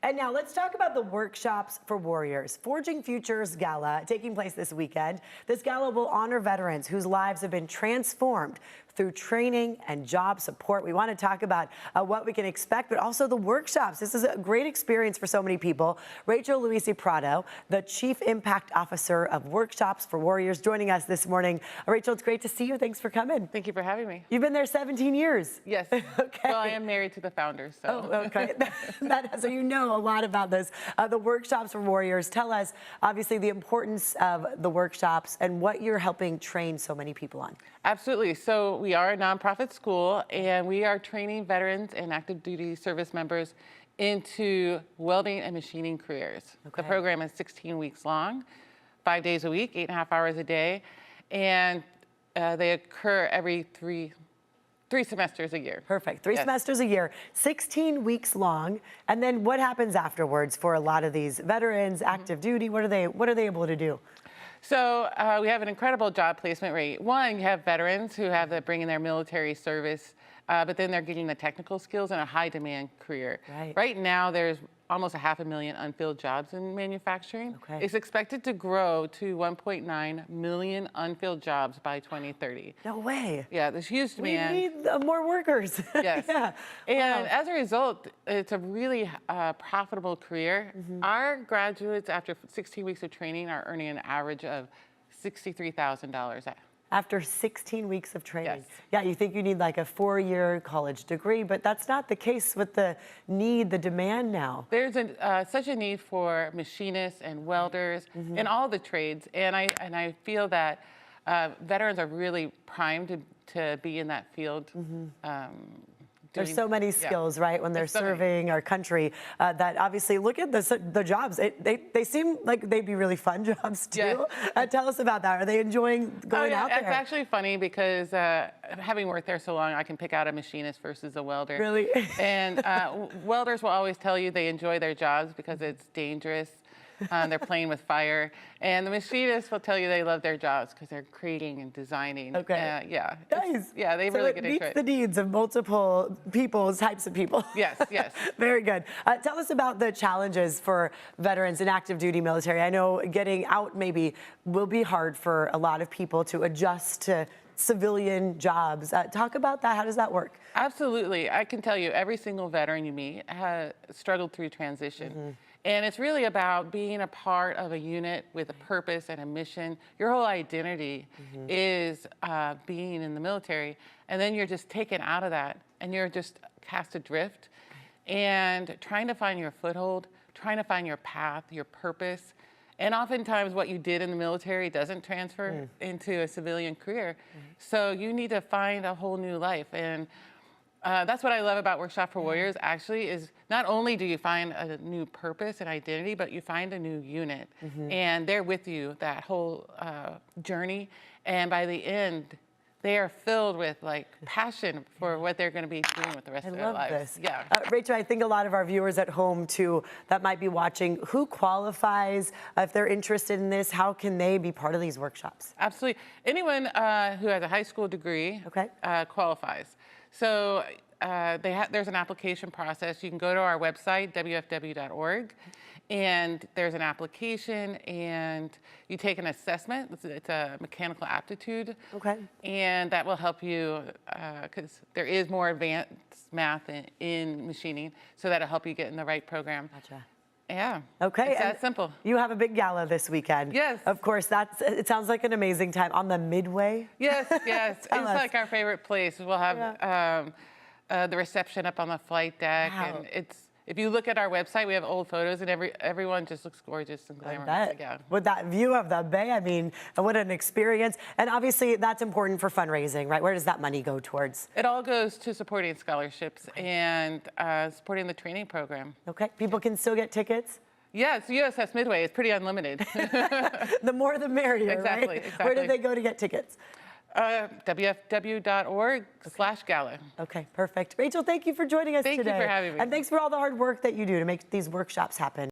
And now let's talk about the workshops for warriors. Forging Futures Gala taking place this weekend. This gala will honor veterans whose lives have been transformed through training and job support. We want to talk about what we can expect, but also the workshops. This is a great experience for so many people. Rachel Luisi Prado, the Chief Impact Officer of Workshops for Warriors, joining us this morning. Rachel, it's great to see you. Thanks for coming. Thank you for having me. You've been there 17 years. Yes. Okay. Well, I am married to the founder, so. Oh, okay. So you know a lot about this. The Workshops for Warriors. Tell us, obviously, the importance of the workshops and what you're helping train so many people on. Absolutely. So we are a nonprofit school, and we are training veterans and active duty service members into welding and machining careers. Okay. The program is 16 weeks long, 5 days a week, 8.5 hours a day, and they occur every three semesters a year. Perfect. Three semesters a year, 16 weeks long. And then what happens afterwards for a lot of these veterans, active duty? What are they able to do? So we have an incredible job placement rate. One, you have veterans who have that bring in their military service, but then they're getting the technical skills in a high demand career. Right now, there's almost 500,000 unfilled jobs in manufacturing. Okay. It's expected to grow to 1.9 million unfilled jobs by 2030. No way. Yeah, there's huge demand. We need more workers. Yes. Yeah. And Wow. as a result, it's a really profitable career. Our graduates, after 16 weeks of training, are earning an average of $63,000. After 16 weeks of training. Yes. Yeah, you think you need like a 4-year college degree, but that's not the case with the demand now. There's such a need for machinists and welders in all the trades, and I feel that veterans are really primed to be in that field. There's so many skills, right, when they're serving our country that obviously, look at the jobs. They seem like they'd be really fun jobs too. Yes. Tell us about that. Are they enjoying going out there? It's actually funny because having worked there so long, I can pick out a machinist versus a welder. Really? And welders will always tell you they enjoy their jobs because it's dangerous. They're playing with fire. And the machinists will tell you they love their jobs because they're creating and designing. Okay. Yeah. Nice. Yeah, they really get into it. Meets the needs of multiple types of people. Yes, yes. Very good. Tell us about the challenges for veterans in active duty military. I know getting out maybe will be hard for a lot of people to adjust to civilian jobs. Talk about that. How does that work? Absolutely. I can tell you every single veteran you meet has struggled through transition. And it's really about being a part of a unit with a purpose and a mission. Your whole identity is being in the military. And then you're just taken out of that and you're just cast adrift and trying to find your foothold, trying to find your path, your purpose. And oftentimes what you did in the military doesn't transfer into a civilian career. So you need to find a whole new life. And that's what I love about Workshop for Warriors, actually, is not only do you find a new purpose and identity, but you find a new unit. And they're with you that whole journey. And by the end, they are filled with like passion for what they're going to be doing with the rest of their lives. I love this. Yeah. Rachel, I think a lot of our viewers at home too that might be watching, who qualifies if they're interested in this? How can they be part of these workshops? Absolutely. Anyone who has a high school degree qualifies. So there's an application process. You can go to our website, wfw.org, and there's an application, and you take an assessment. It's a mechanical aptitude. And that will help you, because there is more advanced math in machining, so that'll help you get in the right program. Gotcha. Yeah. Okay. It's that simple. You have a big gala this weekend. Yes. Of course, it sounds like an amazing time on the Midway. Yes, yes. It's like our favorite place. We'll have the reception up on the flight deck, and if you look at our website, we have old photos, and everyone just looks gorgeous and glamorous. Yeah. With that view of the bay, I mean, what an experience. And obviously, that's important for fundraising, right? Where does that money go towards? It all goes to supporting scholarships and supporting the training program. Okay. People can still get tickets? Yeah, it's USS Midway. It's pretty unlimited. The more the merrier, exactly, right? Exactly. Where do they go to get tickets? wfw.org/gala. Okay, perfect. Rachel, thank you for joining us today. Thank you for having me. And thanks for all the hard work that you do to make these workshops happen.